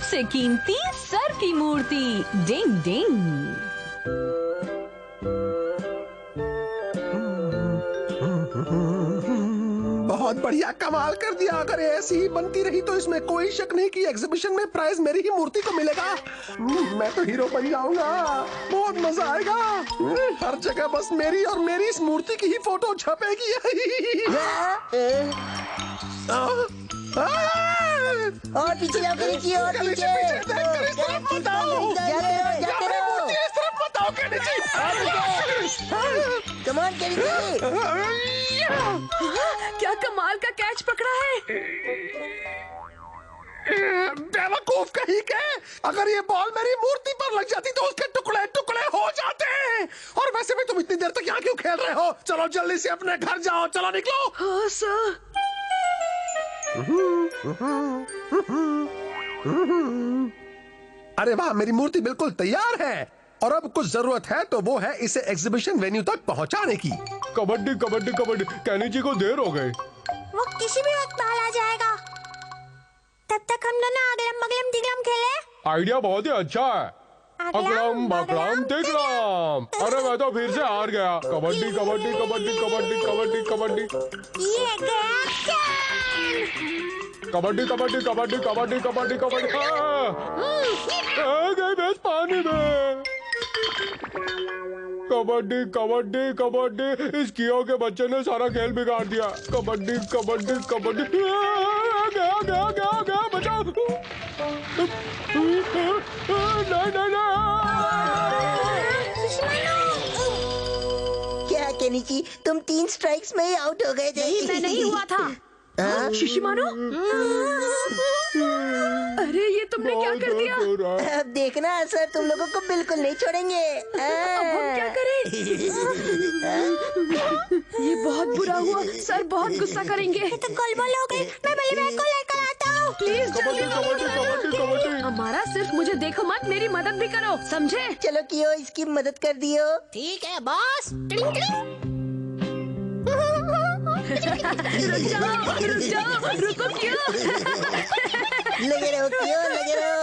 सबसे कीमती सर की मूर्ति। डिंग डिंग। बहुत बढ़िया, कमाल कर दिया। अगर ये ऐसी ही बनती रही तो इसमें कोई शक नहीं कि एग्जीबिशन में प्राइज मेरी ही मूर्ति को मिलेगा। मैं तो हीरो बन जाऊंगा, बहुत मजा आएगा। हर जगह बस मेरी और मेरी इस मूर्ति की ही फोटो छपेगी। और पीछे जाओ केनिची, और पीछे। कमान केनिची। क्या कमाल का कैच पकड़ा है। बेवकूफ कहीं के, अगर ये बॉल मेरी मूर्ति पर लग जाती तो उसके टुकड़े टुकड़े हो जाते। और वैसे भी तुम इतनी देर तक यहाँ क्यों खेल रहे हो? चलो जल्दी से अपने घर जाओ, चलो निकलो। हाँ सर। अरे वाह, मेरी मूर्ति बिल्कुल तैयार है और अब कुछ जरूरत है तो वो है इसे एग्जीबिशन वेन्यू तक पहुंचाने की। कबड्डी कबड्डी कबड्डी। केनिची को देर हो गई। वो किसी भी वक्त बाहर आ जाएगा। तब तक हम दोनों अगलम बगलम तिगलम खेले। आइडिया बहुत ही अच्छा है। अगलम बगलम तिगलम। अरे मैं तो फिर से हार गया। कबड्डी कबड्डी कबड्डी कबड्डी कबड्डी कबड्डी। ये गया कबड्डी कबड्डी कबड्डी कबड्डी कबड्डी कबड्डी। गई भैंस पानी में। कबड्डी कबड्डी कबड्डी। इस कियो के बच्चे ने सारा खेल बिगाड़ दिया। कबड्डी कबड्डी कबड्डी। गया गया गया गया, बचाओ। नहीं नहीं नहीं। क्या केनिची, तुम 3 स्ट्राइक्स में ही आउट हो गए थे। नहीं, मैं नहीं हुआ था। शिशिमानो, अरे ये तुमने क्या कर दिया? अब देखना सर तुम लोगों को बिल्कुल नहीं छोड़ेंगे। अब हम क्या करें? ये बहुत बुरा हुआ, सर बहुत गुस्सा करेंगे। तो गोलमाल हो गई। मैं बल्ले बैग को लेकर आता हूँ। प्लीज जल्दी कबड्डी कबड्डी कबड्डी। हमारा सिर्फ मुझे देखो मत, मेरी मदद भी करो, समझे? चलो कियो, इसकी मदद कर दियो। ठीक है बॉस। टिंग टिंग। रुक जाओ, रुको क्यों? लगे रहो कियो, लगे रहो।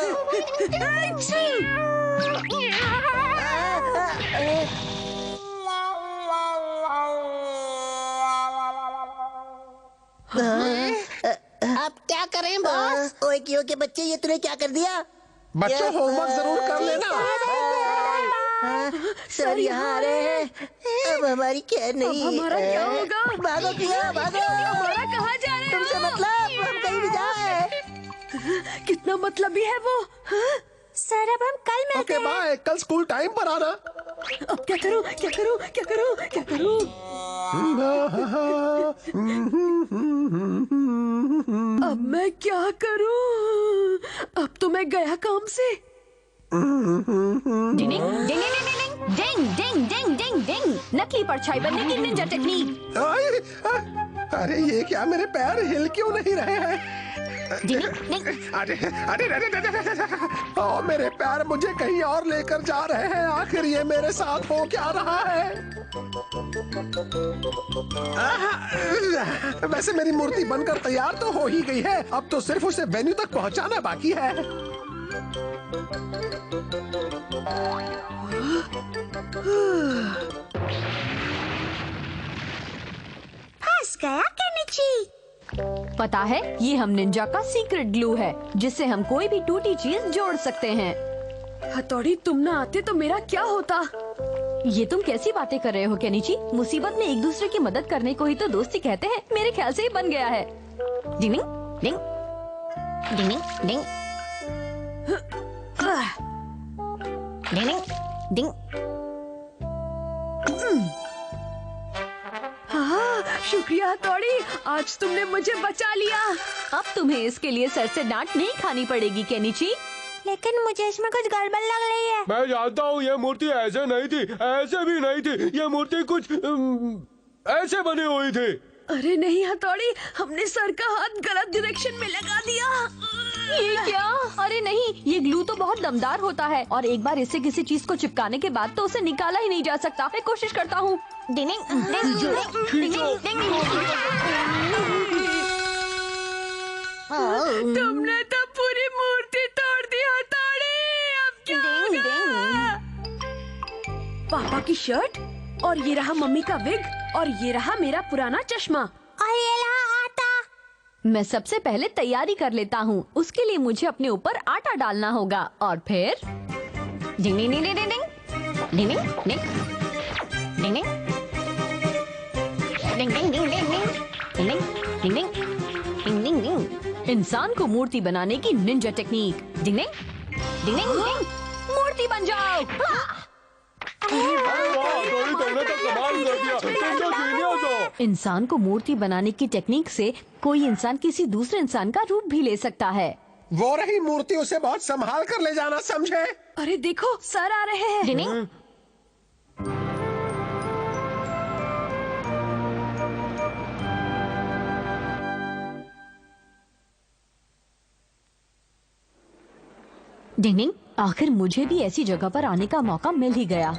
अब क्या करें बॉस? ओए कियो के बच्चे, ये तूने क्या कर दिया? बच्चों होमवर्क जरूर कर लेना। सर यहाँ आ रहे हैं। अब हमारी खैर नहीं। अब हमारा क्या होगा? भागो कियो, भागो। हमारा कहाँ जा रहे हो? तुमसे मतलब हम कहीं भी जाए। कितना मतलबी है वो। सर अब हम कल मिलते ओके हैं। बाय, कल स्कूल टाइम पर आना। अब क्या करूं, क्या करूं, क्या करूं, क्या करूं? अब मैं क्या करूं? अब तो मैं गया काम से। डिंग डिंग डिंग डिंग डिंग डिंग डिंग डिंग। नकली परछाई बनने की निंजा टेक्निक। अरे ये क्या, मेरे पैर हिल क्यों नहीं रहे हैं? डिंग डिंग। अरे अरे अरे अरे, ओ मेरे पैर मुझे कहीं और लेकर जा रहे हैं। आखिर ये मेरे साथ हो क्या रहा है? वैसे मेरी मूर्ति बनकर तैयार तो हो ही गई है, अब तो सिर्फ उसे वेन्यू तक पहुंचाना बाकी है। फंस गया केनिची। पता है, ये हम निंजा का सीक्रेट ग्लू है, जिससे हम कोई भी टूटी चीज जोड़ सकते हैं। हथौड़ी, तुम ना आते तो मेरा क्या होता? ये तुम कैसी बातें कर रहे हो केनिची? मुसीबत में एक दूसरे की मदद करने को ही तो दोस्ती कहते हैं। मेरे ख्याल से ही बन गया है। डिंग डिंग डिंग डिंग डिंग डिंग डिंग। हाँ, शुक्रिया हथौड़ी, आज तुमने मुझे बचा लिया। अब तुम्हें इसके लिए सर से डांट नहीं खानी पड़ेगी केनिची। लेकिन मुझे इसमें कुछ गड़बड़ लग रही है। मैं जानता हूँ, ये मूर्ति ऐसे नहीं थी, ऐसे भी नहीं थी। ये मूर्ति कुछ ऐसे बनी हुई थी। अरे नहीं हथौड़ी, हमने सर का हाथ गलत डायरेक्शन में लगा दिया। ये क्या? अरे नहीं, ये ग्लू तो बहुत दमदार होता है और एक बार इससे किसी चीज को चिपकाने के बाद तो उसे निकाला ही नहीं जा सकता। मैं कोशिश करता हूँ। तुमने तो पूरी मूर्ति तोड़ दी की शर्ट, और ये रहा मम्मी का विग, और ये रहा मेरा पुराना चश्मा। और ये रहा आटा। मैं सबसे पहले तैयारी कर लेता हूँ। उसके लिए मुझे अपने ऊपर आटा डालना होगा और फिर डिंग डिंग डिंग डिंग डिंग डिंग डिंग डिंग डिंग डिंग डिंग डिंग डिंग डिंग डिंग डिंग डिंग डिंग डिंग। इंसान को मूर्ति बनाने की निंजा टेक्निक। डिंग डिंग डिंग डिंग डिंग। मूर्ति बन जाओ। अरे वाह, तुमने तो कमाल कर दिया, तुम तो जीनियस हो। इंसान को मूर्ति बनाने की टेक्निक से कोई इंसान किसी दूसरे इंसान का रूप भी ले सकता है। वो रही मूर्ति, उसे बहुत संभाल कर ले जाना, समझे? अरे देखो, सर आ रहे हैं। डिंग डिंग डिंग। आखिर मुझे भी ऐसी जगह पर आने का मौका मिल ही गया,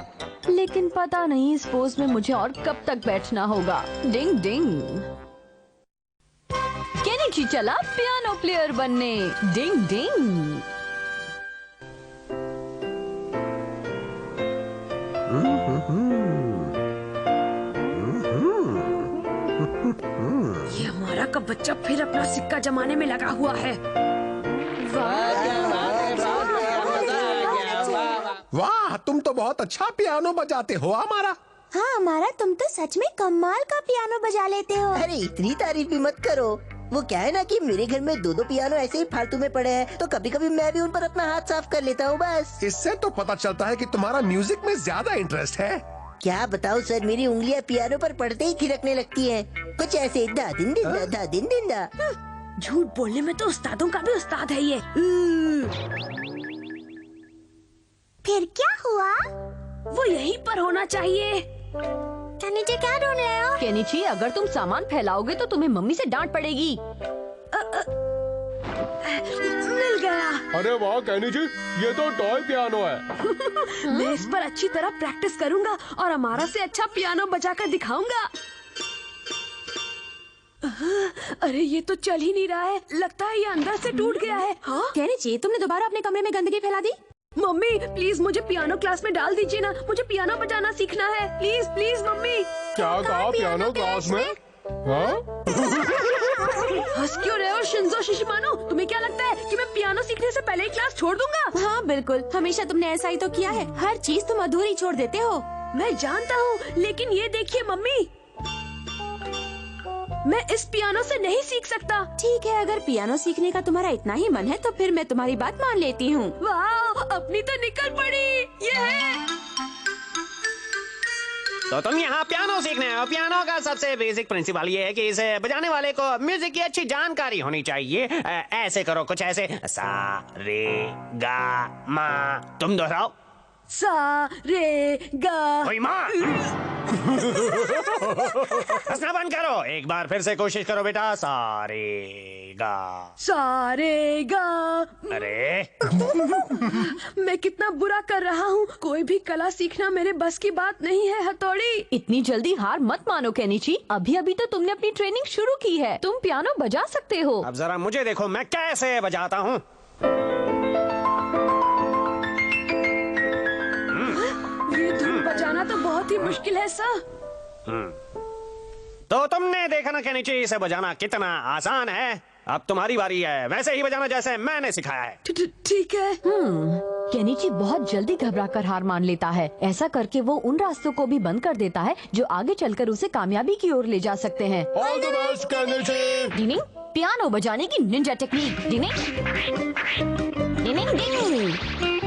लेकिन पता नहीं इस पोज में मुझे और कब तक बैठना होगा। डिंग डिंग। केनिची चला पियानो प्लेयर बनने। डिंग डिंग। ये हमारा का बच्चा फिर अपना सिक्का जमाने में लगा हुआ है। वाह, तुम तो बहुत अच्छा पियानो बजाते हो हमारा। हाँ हमारा, तुम तो सच में कमाल का पियानो बजा लेते हो। अरे इतनी तारीफ भी मत करो। वो क्या है ना कि मेरे घर में दो पियानो ऐसे ही फालतू में पड़े हैं, तो कभी कभी मैं भी उन पर अपना हाथ साफ कर लेता हूँ बस। इससे तो पता चलता है कि तुम्हारा म्यूजिक में ज्यादा इंटरेस्ट है। क्या बताऊँ सर, मेरी उंगलियाँ पियानो पर पड़ते ही थिरकने लगती हैं। कुछ ऐसे दा दिन दिन दा, दा दिन दिन दा। झूठ बोलने में तो उस्तादों का भी उस्ताद है ये। फिर क्या हुआ? वो यहीं पर होना चाहिए। केनिची क्या ढूंढ रहे हो? केनिची, अगर तुम सामान फैलाओगे तो तुम्हें मम्मी से डांट पड़ेगी। मिल गया। अरे वाह केनिची, ये तो टॉय पियानो है। मैं इस पर अच्छी तरह प्रैक्टिस करूंगा और हमारा से अच्छा पियानो बजाकर दिखाऊंगा। अरे ये तो चल ही नहीं रहा है, लगता है ये अंदर से टूट गया है। हाँ? केनिची, तुमने दोबारा अपने कमरे में गंदगी फैला दी। मम्मी प्लीज मुझे पियानो क्लास में डाल दीजिए ना, मुझे पियानो बजाना सीखना है। Please please mummy. क्या कहा, पियानो क्लास में? हाँ? हंस क्यों रहे हो शिंजो शिशिमानो? तुम्हें क्या लगता है कि मैं पियानो सीखने से पहले ही क्लास छोड़ दूंगा? हाँ बिल्कुल, हमेशा तुमने ऐसा ही तो किया है। हर चीज तुम अधूरी छोड़ देते हो। मैं जानता हूँ, लेकिन ये देखिए मम्मी, मैं इस पियानो से नहीं सीख सकता। ठीक है, अगर पियानो सीखने का तुम्हारा इतना ही मन है तो फिर मैं तुम्हारी बात मान लेती हूँ। वाह, अपनी तो निकल पड़ी। ये है। तो तुम यहाँ पियानो सीखने आए हो। पियानो का सबसे बेसिक प्रिंसिपल ये है कि इसे बजाने वाले को म्यूजिक की अच्छी जानकारी होनी चाहिए। ऐसे करो, कुछ ऐसे, सा रे गा मा। तुम दोहराओ। सा रे गा। ओए माँ, हंसना बंद करो। एक बार फिर से कोशिश करो बेटा। सा रे गा। सा रे गा। अरे मैं कितना बुरा कर रहा हूँ। कोई भी कला सीखना मेरे बस की बात नहीं है हथौड़ी। इतनी जल्दी हार मत मानो केनिची, अभी अभी तो तुमने अपनी ट्रेनिंग शुरू की है। तुम पियानो बजा सकते हो। अब जरा मुझे देखो, मैं कैसे बजाता हूँ। ये धुन बजाना तो बहुत ही मुश्किल है सर। तो तुमने देखा ना केनिची, इसे बजाना कितना आसान है। अब तुम्हारी बारी है, वैसे ही बजाना जैसे मैंने सिखाया है। ठीक है। केनिची बहुत जल्दी घबराकर हार मान लेता है। ऐसा करके वो उन रास्तों को भी बंद कर देता है जो आगे चलकर उसे कामयाबी की ओर ले जा सकते हैं। All the best Kenichi. Dining, piano बजाने की निंजा टेक्निक। डिनिंग डिनिंग डिनिंग।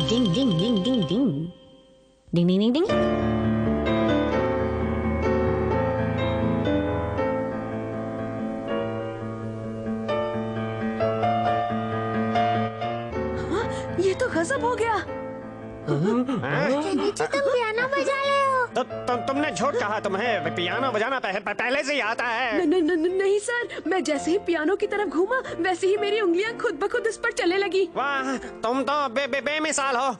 डिंग डिंग डिंग डिंग डिंग डिंग डिंग डिंग डिंग। ये तो गजब हो गया। केनिची तुम पियानो बजा रहे हो? तो तुमने झूठ कहा। तुम्हें पियानो बजाना पहले से ही आता है। नहीं सर, मैं जैसे ही पियानो की तरफ घूमा वैसे ही मेरी उंगलियां खुद ब खुद इस पर चलने लगी। वाह, तुम तो बेमिसाल हो।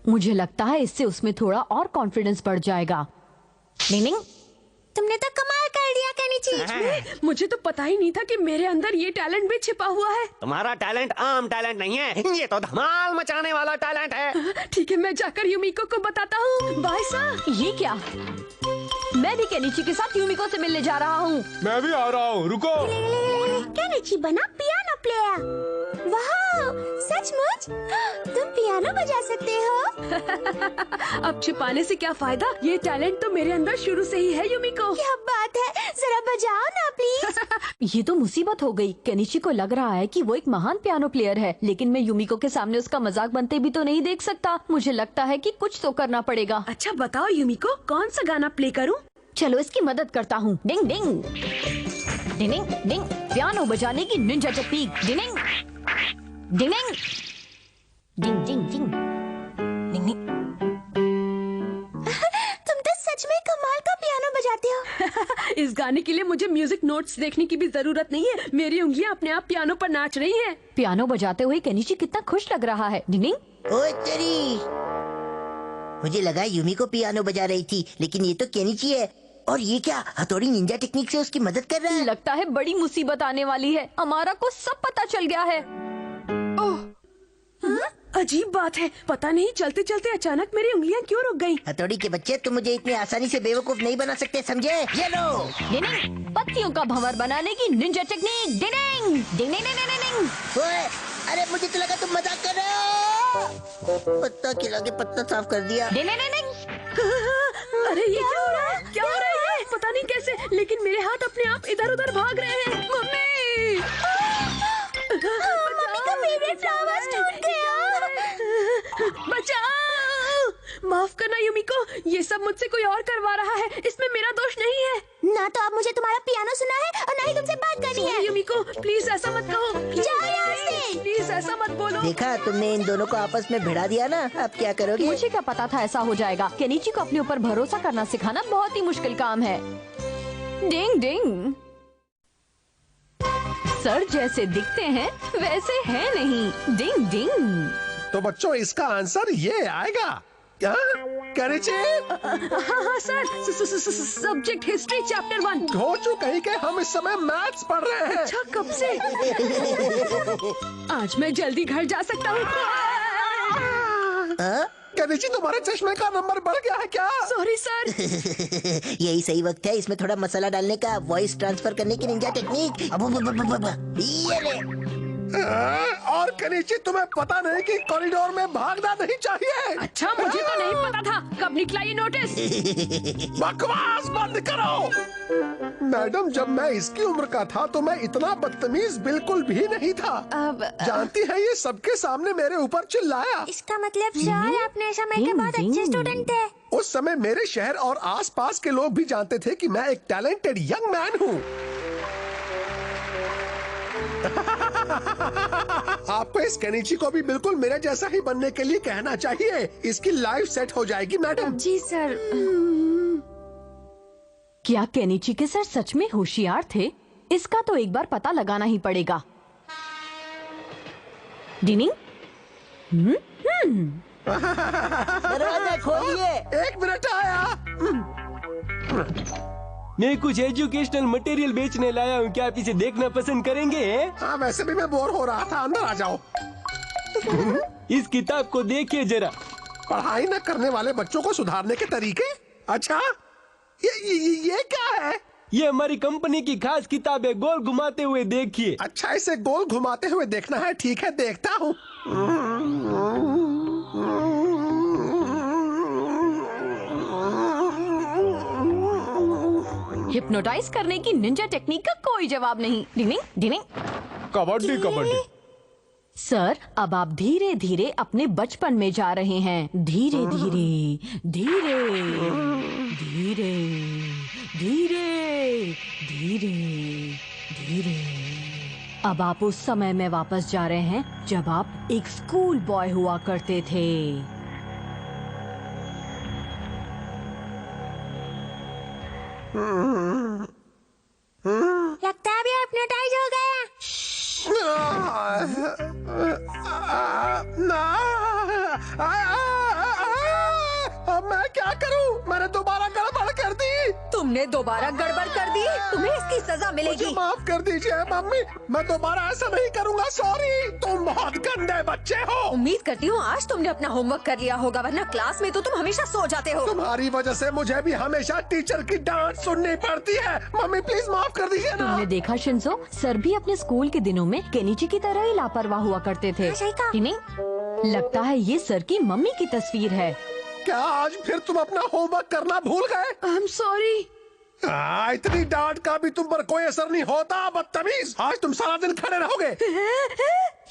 मुझे लगता है इससे उसमें थोड़ा और कॉन्फिडेंस बढ़ जाएगा। डिंग तुमने तो कमाल कर दिया केनिची। मुझे तो पता ही नहीं था कि मेरे अंदर ये टैलेंट भी छिपा हुआ है। तुम्हारा टैलेंट आम टैलेंट नहीं है, ये तो धमाल मचाने वाला टैलेंट है। ठीक है, मैं जाकर यूमिको को बताता हूँ। Bye sir. ये क्या? मैं भी केनिची के साथ यूमिको से मिलने जा रहा हूँ। मैं भी आ रहा हूँ, रुको। केनिची बना पियानो प्लेयर। वाह, सचमुच तुम पियानो बजा सकते हो? अब छिपाने से क्या फायदा? ये टैलेंट तो मेरे अंदर शुरू से ही है यूमिको। क्या बात है, जरा बजाओ ना प्लीज। ये तो मुसीबत हो गई। केनिची को लग रहा है कि वो एक महान पियानो प्लेयर है, लेकिन मैं यूमिको के सामने उसका मजाक बनते भी तो नहीं देख सकता। मुझे लगता है कि कुछ तो करना पड़ेगा। अच्छा बताओ यूमिको, कौन सा गाना प्ले करूं? चलो इसकी मदद करता हूँ। डिंग डिंग डिंग डिंग डिंग, पियानो बजाने की निंजा टेक्निक। डिंग डिंग डिंग डिंग डिंग डिंग डिंग डिंग। तुम तो सच में कमाल का पियानो बजाते हो। इस गाने के लिए मुझे म्यूजिक नोट्स देखने की भी जरूरत नहीं है। मेरी उंगलियां अपने आप पियानो पर नाच रही हैं। पियानो बजाते हुए केनिची कितना खुश लग रहा है। डिंग डिंग। ओए तेरी, मुझे लगा यूमिको पियानो बजा रही थी, लेकिन ये तो केनिची है। और ये क्या, हथौड़ी निंजा टेक्निक से उसकी मदद कर रहा है? लगता है बड़ी मुसीबत आने वाली है। अमारा को सब पता चल गया है। ओह, अजीब बात है, पता नहीं चलते चलते अचानक मेरी उंगलियां क्यों रुक गईं? हथौड़ी के बच्चे, तुम मुझे इतनी आसानी से बेवकूफ नहीं बना सकते, समझे? ये लो। डिंग, पत्तियों का भंवर बनाने की निंजा टेक्निक। डिंग डिंग डिंग डिंग डिंग डिंग। ओए, अरे मुझे तो लगा तुम मजाक कर रहे हो। पत्ता खिला के पत्ता साफ कर दिया। डिंग डिंग डिंग। अरे ये क्या हो रहा है? क्या हो रहा है? पता नहीं कैसे, लेकिन मेरे हाथ अपने आप इधर उधर भाग रहे हैं। मम्मी, मम्मी का फेवरेट फ्लावर टूट गया। बचाओ! माफ करना यूमिको, ये सब मुझसे कोई और करवा रहा है। इसमें मेरा दोष नहीं है। ना तो अब मुझे तुम्हारा पियानो सुना है और ना ही तुमसे बात करनी है। यूमिको, प्लीज ऐसा मत कहो। जाओ यहाँ से। प्लीज ऐसा मत बोलो। देखा, तुमने इन दोनों को आपस में भिड़ा दिया ना। अब क्या करोगे? मुझे क्या पता था ऐसा हो जाएगा। केनिची को अपने ऊपर भरोसा करना सिखाना बहुत ही मुश्किल काम है। डिंग डिंग। सर जैसे दिखते हैं वैसे है नहीं। डिंग डिंग। तो बच्चों, इसका आंसर ये आएगा क्या? केनिची? हाँ सर, सब्जेक्ट हिस्ट्री चैप्टर 1। घोचू कहीं के, हम इस समय मैथ्स पढ़ रहे हैं। अच्छा, कब से? आज मैं जल्दी घर जा सकता हूँ। केनिची, तुम्हारे चश्मे का नंबर बढ़ गया है क्या? Sorry sir. यही सही वक्त है इसमें थोड़ा मसाला डालने का, वॉइस ट्रांसफर करने की निंजा टेक्निक। ये ले। और केनिची, तुम्हें पता नहीं कि कॉरिडोर में भागना नहीं चाहिए? अच्छा, मुझे तो नहीं पता था। कब निकला ये नोटिस? बकवास बंद करो। मैडम, जब मैं इसकी उम्र का था तो मैं इतना बदतमीज बिल्कुल भी नहीं था। जानती है, ये सबके सामने मेरे ऊपर चिल्लाया। इसका मतलब सर अपने समय के बहुत अच्छे स्टूडेंट थे। उस समय मेरे शहर और आसपास के लोग भी जानते थे कि मैं एक टैलेंटेड यंग मैन हूँ। आपको इस केनिची को भी बिल्कुल मेरे जैसा ही बनने के लिए कहना चाहिए। इसकी लाइफ सेट हो जाएगी मैडम। जी सर। क्या केनिची के सर सच में होशियार थे? इसका तो एक बार पता लगाना ही पड़ेगा। डिनिंग। दरवाजा खोलिए। एक मिनट आया। मैं कुछ एजुकेशनल मटेरियल बेचने लाया हूँ, क्या आप इसे देखना पसंद करेंगे? हाँ, वैसे भी मैं बोर हो रहा था। अंदर आ जाओ। इस किताब को देखिए जरा। पढ़ाई न करने वाले बच्चों को सुधारने के तरीके। अच्छा, ये क्या है? ये हमारी कंपनी की खास किताब है, गोल घुमाते हुए देखिए। अच्छा, इसे गोल घुमाते हुए देखना है। ठीक है, देखता हूँ। हिप्नोटाइज करने की निंजा टेक्निक का कोई जवाब नहीं। डिनिंग डिनिंग। कबड्डी कबड्डी। सर, अब आप धीरे धीरे अपने बचपन में जा रहे हैं। धीरे धीरे धीरे धीरे धीरे धीरे धीरे। अब आप उस समय में वापस जा रहे हैं जब आप एक स्कूल बॉय हुआ करते थे। लगता है अभी हिप्नोटाइज हो गया। अब मैं क्या करूं? मैंने दोबारा गड़बड़ कर दी। तुम तुमने दोबारा गड़बड़ कर दी, तुम्हें इसकी सजा मुझे मिलेगी। माफ कर दीजिए मम्मी, मैं दोबारा ऐसा नहीं करूंगा। सॉरी, तुम बहुत गंदे बच्चे हो। उम्मीद करती हूँ आज तुमने अपना होमवर्क कर लिया होगा, वरना क्लास में तो तुम हमेशा सो जाते हो। तुम्हारी वजह से मुझे भी हमेशा टीचर की डांट सुननी पड़ती है। मम्मी प्लीज माफ कर दीजिए ना। तुमने देखा शिंजो, सर भी अपने स्कूल के दिनों में केनिची की तरह ही लापरवाह हुआ करते थे। सही कहा। नहीं, लगता है ये सर की मम्मी की तस्वीर है। क्या आज फिर तुम अपना होमवर्क करना भूल गए? I am sorry. इतनी डांट का भी तुम पर कोई असर नहीं होता, बदतमीज। आज तुम सारा दिन खड़े रहोगे।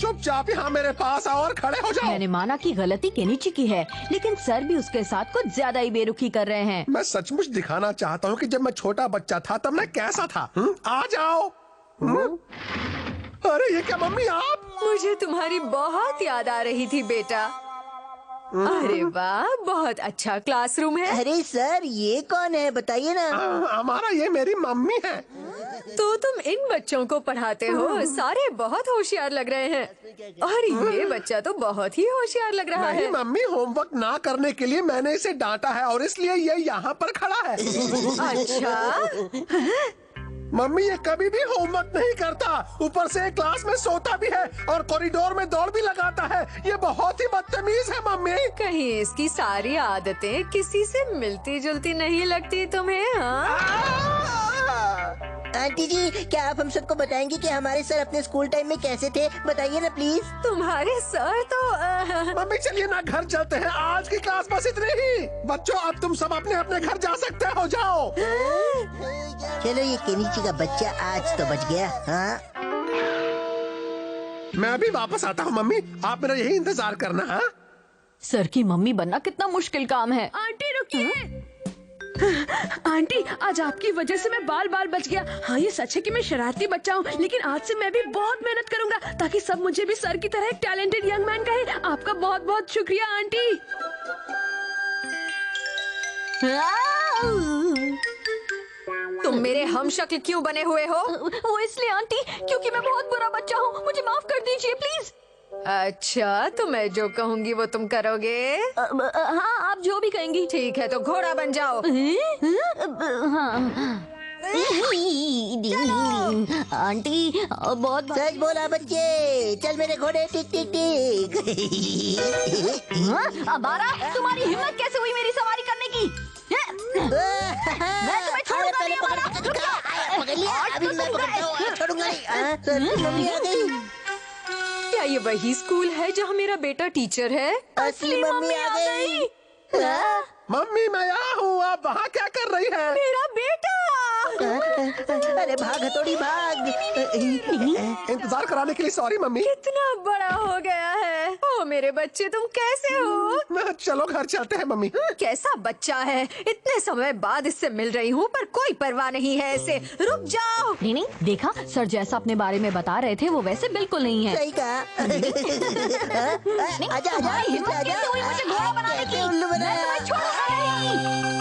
चुपचाप यहाँ मेरे पास आओ और खड़े हो जाओ। मैंने माना कि गलती केनिची की है, लेकिन सर भी उसके साथ कुछ ज्यादा ही बेरुखी कर रहे हैं। मैं सचमुच दिखाना चाहता हूँ कि जब मैं छोटा बच्चा था तब मैं कैसा था। आ जाओ। अरे ये क्या मम्मी आप? मुझे तुम्हारी बहुत याद आ रही थी बेटा। अरे वाह, बहुत अच्छा क्लासरूम है। अरे सर, ये कौन है बताइए ना। हमारा ये मेरी मम्मी है। तो तुम इन बच्चों को पढ़ाते हो, सारे बहुत होशियार लग रहे हैं। और ये बच्चा तो बहुत ही होशियार लग रहा नहीं है। मम्मी, होमवर्क ना करने के लिए मैंने इसे डांटा है और इसलिए ये यहाँ पर खड़ा है। अच्छा, मम्मी ये कभी भी होमवर्क नहीं करता, ऊपर से क्लास में सोता भी है और कॉरिडोर में दौड़ भी लगाता है। ये बहुत ही बदतमीज है मम्मी। कहीं इसकी सारी आदतें किसी से मिलती जुलती नहीं लगती तुम्हें? हाँ, आंटी जी, क्या आप हम सबको बताएंगे कि हमारे सर अपने स्कूल टाइम में कैसे थे? बताइए ना प्लीज। तुम्हारे सर तो मम्मी चलिए ना घर चलते हैं, आज की क्लास बस इतनी ही। बच्चों अब तुम सब अपने अपने घर जा सकते हो, जाओ। चलो, ये केनिची का बच्चा आज तो बच गया। हाँ, मैं अभी वापस आता हूँ मम्मी, आप मेरा यही इंतजार करना। हाँ सर की मम्मी बनना कितना मुश्किल काम है। आंटी रुकिए। आंटी, आज आपकी वजह से मैं बाल बाल बच गया। हाँ, ये सच है कि मैं शरारती बच्चा हूँ, लेकिन आज से मैं भी बहुत मेहनत करूंगा ताकि सब मुझे भी सर की तरह एक टैलेंटेड यंग मैन कहे। आपका बहुत बहुत शुक्रिया आंटी। तुम मेरे हम शक्ल क्यों बने हुए हो? वो इसलिए आंटी, क्योंकि मैं बहुत बुरा बच्चा हूँ। मुझे माफ कर दीजिए प्लीज। अच्छा, तो मैं जो कहूँगी वो तुम करोगे? हाँ, आप जो भी कहेंगी। ठीक है, तो घोड़ा बन जाओ। आंटी बहुत सच बोला बच्चे। चल मेरे घोड़े, टिक टिक टिक। अबारा, तुम्हारी हिम्मत कैसे हुई मेरी सवारी करने की? मैं तुम्हें छोड़ूंगा नहीं, अबारा। पकड़ लिया, अभी मैं छोड़ूंगा नहीं। सर की मम्मी आ गई। क्या ये वही स्कूल है जहाँ मेरा बेटा टीचर है? असली मम्मी आ गई। मम्मी मैं यहाँ हूँ, आप वहाँ क्या कर रही है? मेरा बेटा। अरे भाग हथौड़ी भाग। इंतजार कराने के लिए सॉरी मम्मी। कितना बड़ा हो गया है। ओ मेरे बच्चे, तुम कैसे हो? चलो घर चलते हैं मम्मी। कैसा बच्चा है, इतने समय बाद इससे मिल रही हूँ पर कोई परवाह नहीं है इसे। रुक जाओ। नहीं, देखा, सर जैसा अपने बारे में बता रहे थे वो वैसे बिल्कुल नहीं है। सही कहा। आजा आजा, हिम्मत कैसे हुई मुझे घोड़ा बनाने की? उल्लू मैं बनाया। तुम्हें छोड़ूंगा नहीं।